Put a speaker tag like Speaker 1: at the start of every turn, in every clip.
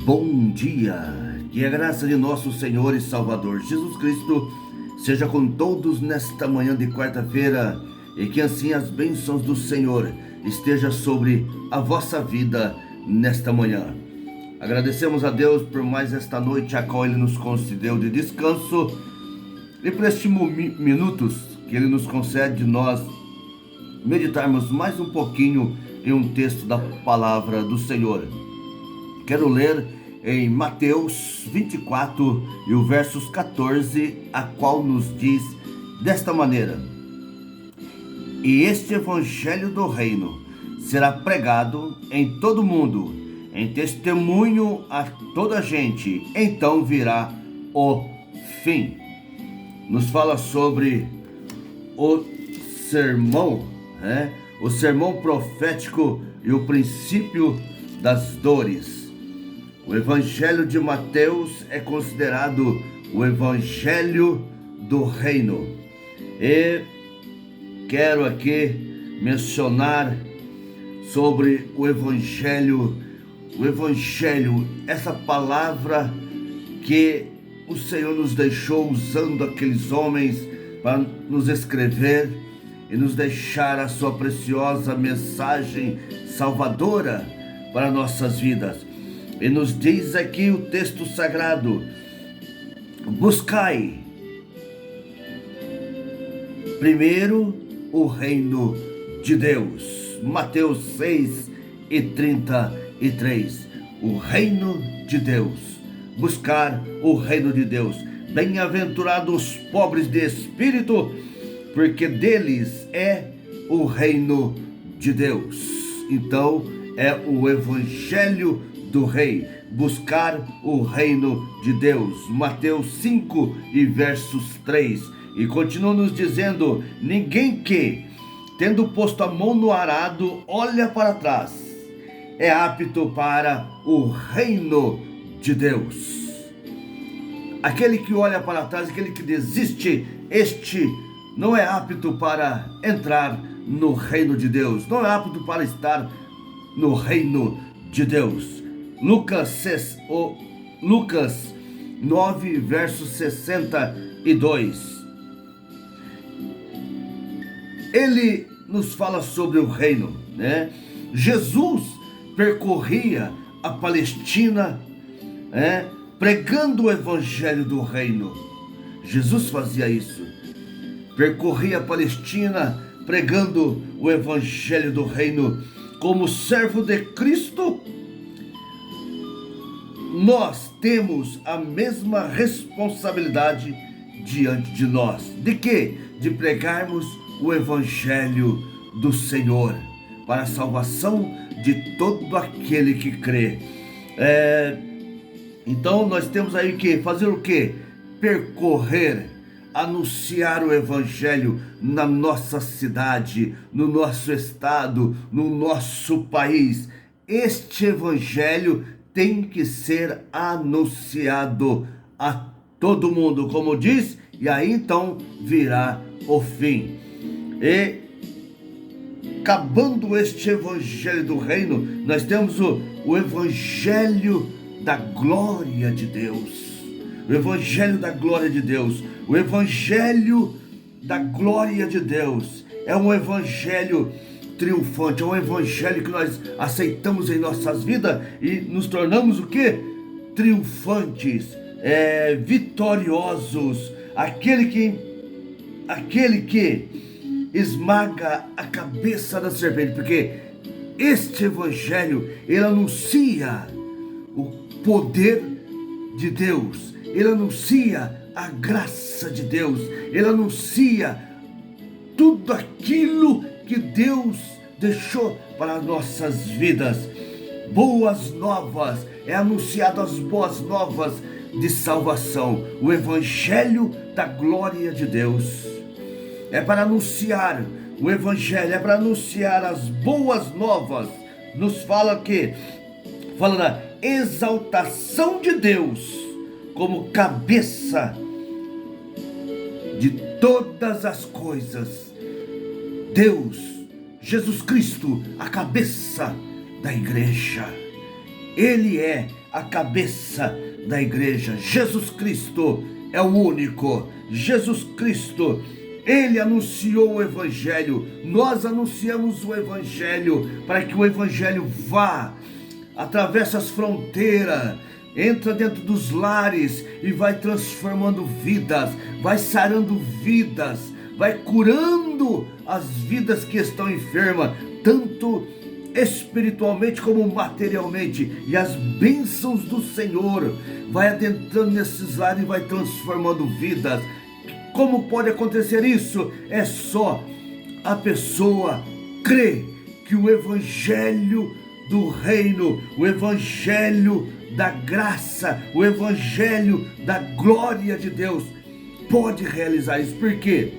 Speaker 1: Bom dia, que a graça de nosso Senhor e Salvador Jesus Cristo seja com todos nesta manhã de quarta-feira e que assim as bênçãos do Senhor esteja sobre a vossa vida nesta manhã. Agradecemos a Deus por mais esta noite a qual Ele nos concedeu de descanso e por estes minutos que Ele nos concede de nós meditarmos mais um pouquinho em um texto da palavra do Senhor. Quero ler em Mateus 24 e o versos 14, a qual nos diz desta maneira: E este evangelho do reino será pregado em todo o mundo, em testemunho a toda a gente, então virá o fim. Nos fala sobre o sermão, o sermão profético e o princípio das dores. O Evangelho de Mateus é considerado o Evangelho do Reino. E quero aqui mencionar sobre o Evangelho, essa palavra que o Senhor nos deixou usando aqueles homens para nos escrever e nos deixar a sua preciosa mensagem salvadora para nossas vidas. E nos diz aqui o texto sagrado: buscai primeiro o reino de Deus. Mateus 6:33. O reino de Deus. Buscar o reino de Deus. Bem-aventurados os pobres de espírito, porque deles é o reino de Deus. Então é o Evangelho do Rei, buscar o reino de Deus. Mateus 5 e versos 3. E continua nos dizendo: ninguém que, tendo posto a mão no arado, olha para trás, é apto para o reino de Deus. Aquele que olha para trás, aquele que desiste, este não é apto para entrar no reino de Deus, não é apto para estar no reino de Deus. Lucas 9, verso 62. Ele nos fala sobre o reino, Jesus percorria a Palestina, pregando o evangelho do reino. Jesus fazia isso. Percorria a Palestina pregando o evangelho do reino. Como servo de Cristo, nós temos a mesma responsabilidade diante de nós. De quê? De pregarmos o Evangelho do Senhor para a salvação de todo aquele que crê. Então nós temos aí que fazer o quê? Percorrer, anunciar o Evangelho na nossa cidade, no nosso estado, no nosso país. Este Evangelho tem que ser anunciado a todo mundo, como diz, e aí então virá o fim. E acabando este evangelho do reino, nós temos o evangelho da glória de Deus. O evangelho da glória de Deus. O evangelho da glória de Deus é um evangelho triunfante, é um evangelho que nós aceitamos em nossas vidas e nos tornamos o quê? Triunfantes, vitoriosos, aquele que esmaga a cabeça da serpente, porque este evangelho, ele anuncia o poder de Deus, ele anuncia a graça de Deus, ele anuncia tudo aquilo que Deus deixou para nossas vidas. Boas novas, é anunciado as boas novas de salvação, o evangelho da glória de Deus. É para anunciar o evangelho, é para anunciar as boas novas. Nos fala da exaltação de Deus como cabeça de todas as coisas. Deus, Jesus Cristo, a cabeça da igreja. Ele é a cabeça da igreja. Jesus Cristo é o único. Jesus Cristo, Ele anunciou o Evangelho. Nós anunciamos o Evangelho para que o Evangelho vá, atravessa as fronteiras, entra dentro dos lares e vai transformando vidas, vai sarando vidas, vai curando as vidas que estão enfermas, tanto espiritualmente como materialmente, e as bênçãos do Senhor vai adentrando nesses lares e vai transformando vidas. Como pode acontecer isso? É só a pessoa crer que o Evangelho do reino, o Evangelho da graça, o Evangelho da glória de Deus pode realizar isso. Por quê?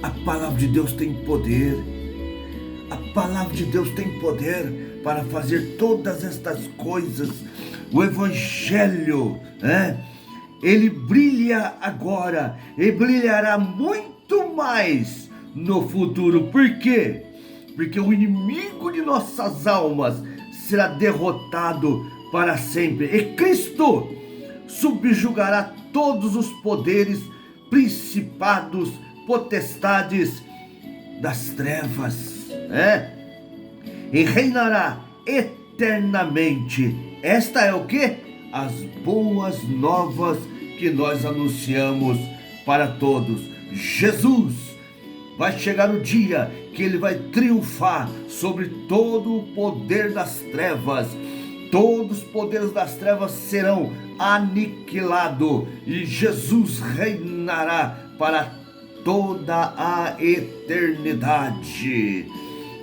Speaker 1: A palavra de Deus tem poder. A palavra de Deus tem poder para fazer todas estas coisas. O Evangelho, ele brilha agora e brilhará muito mais no futuro. Por quê? Porque o inimigo de nossas almas será derrotado para sempre. E Cristo subjugará todos os poderes, principados, potestades das trevas, e reinará eternamente. Esta é o que? As boas novas que nós anunciamos para todos. Jesus vai chegar o dia que Ele vai triunfar sobre todo o poder das trevas. Todos os poderes das trevas serão aniquilados e Jesus reinará para toda a eternidade.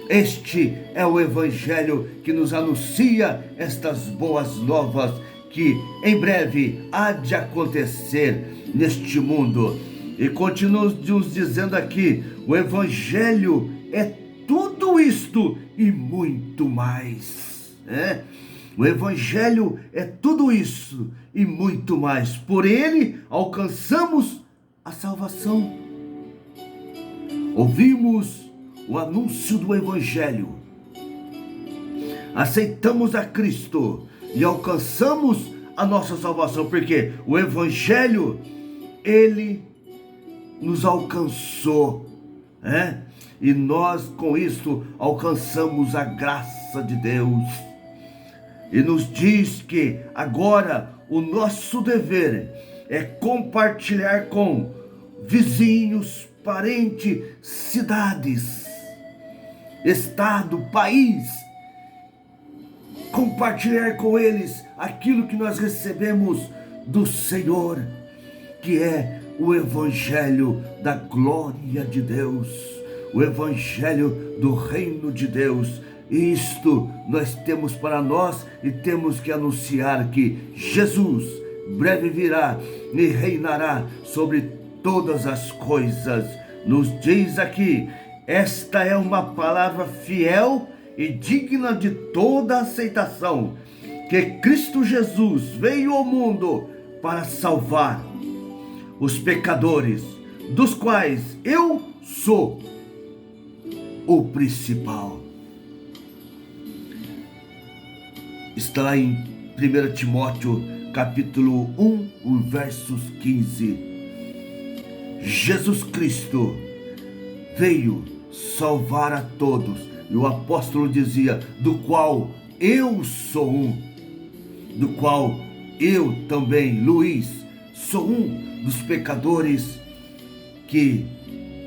Speaker 1: Este é o Evangelho que nos anuncia estas boas novas que em breve há de acontecer neste mundo. E continua nos dizendo aqui: o Evangelho é tudo isto e muito mais. O Evangelho é tudo isso e muito mais. Por ele alcançamos a salvação. Ouvimos o anúncio do Evangelho, aceitamos a Cristo e alcançamos a nossa salvação, porque o Evangelho, ele nos alcançou, e nós com isso alcançamos a graça de Deus. E nos diz que agora o nosso dever é compartilhar com vizinhos, parentes, cidades, estado, país, compartilhar com eles aquilo que nós recebemos do Senhor, que é o Evangelho da glória de Deus, o Evangelho do reino de Deus. E isto nós temos para nós e temos que anunciar que Jesus breve virá e reinará sobre todas as coisas. Nos diz aqui: esta é uma palavra fiel e digna de toda aceitação, que Cristo Jesus veio ao mundo para salvar os pecadores, dos quais eu sou o principal. Está lá em 1 Timóteo capítulo 1, o versos 15. Jesus Cristo veio salvar a todos, e o apóstolo dizia: do qual eu sou um, do qual eu também, Luiz, sou um dos pecadores que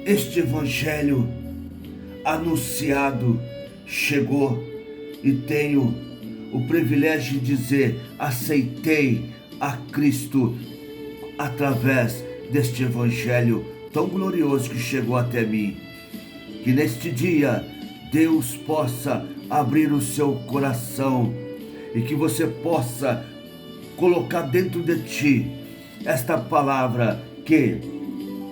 Speaker 1: este Evangelho anunciado chegou, e tenho o privilégio de dizer: aceitei a Cristo através deste Evangelho tão glorioso que chegou até mim. Que neste dia Deus possa abrir o seu coração e que você possa colocar dentro de ti esta palavra, que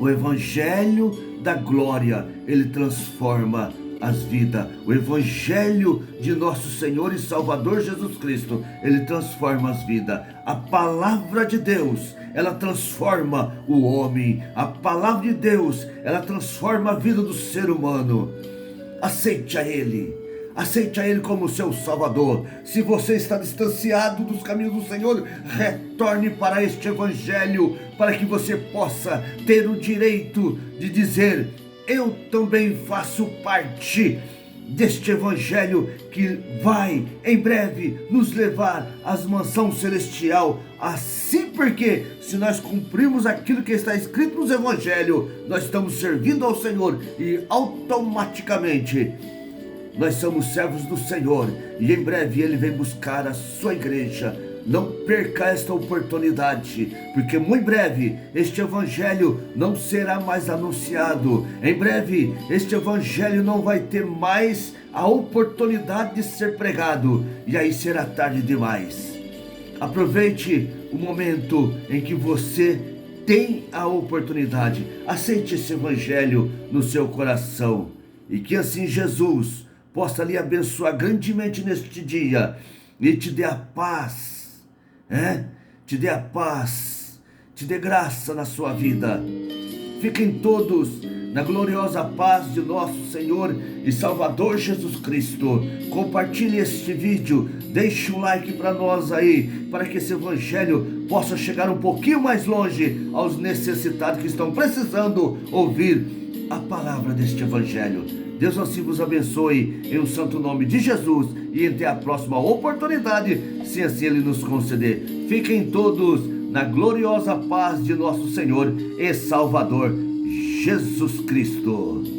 Speaker 1: o Evangelho da glória, ele transforma as vidas. O Evangelho de nosso Senhor e Salvador Jesus Cristo, ele transforma as vidas. A palavra de Deus, ela transforma o homem. A palavra de Deus, ela transforma a vida do ser humano. Aceite a Ele, aceite a Ele como seu Salvador. Se você está distanciado dos caminhos do Senhor, retorne para este Evangelho, para que você possa ter o direito de dizer: eu também faço parte deste Evangelho que vai em breve nos levar às mansões celestial. Assim, porque se nós cumprirmos aquilo que está escrito nos Evangelhos, nós estamos servindo ao Senhor e automaticamente nós somos servos do Senhor, e em breve Ele vem buscar a sua igreja. Não perca esta oportunidade, porque muito em breve este Evangelho não será mais anunciado. Em breve este Evangelho não vai ter mais a oportunidade de ser pregado, e aí será tarde demais. Aproveite o momento em que você tem a oportunidade. Aceite esse Evangelho no seu coração, e que assim Jesus possa lhe abençoar grandemente neste dia e te dê a paz. Te dê a paz, te dê graça na sua vida. Fiquem todos na gloriosa paz de nosso Senhor e Salvador Jesus Cristo. Compartilhe este vídeo, deixe um like para nós aí, para que esse Evangelho possa chegar um pouquinho mais longe aos necessitados que estão precisando ouvir a palavra deste Evangelho. Deus assim vos abençoe, em o santo nome de Jesus, e até a próxima oportunidade, se assim Ele nos conceder. Fiquem todos na gloriosa paz de nosso Senhor e Salvador Jesus Cristo.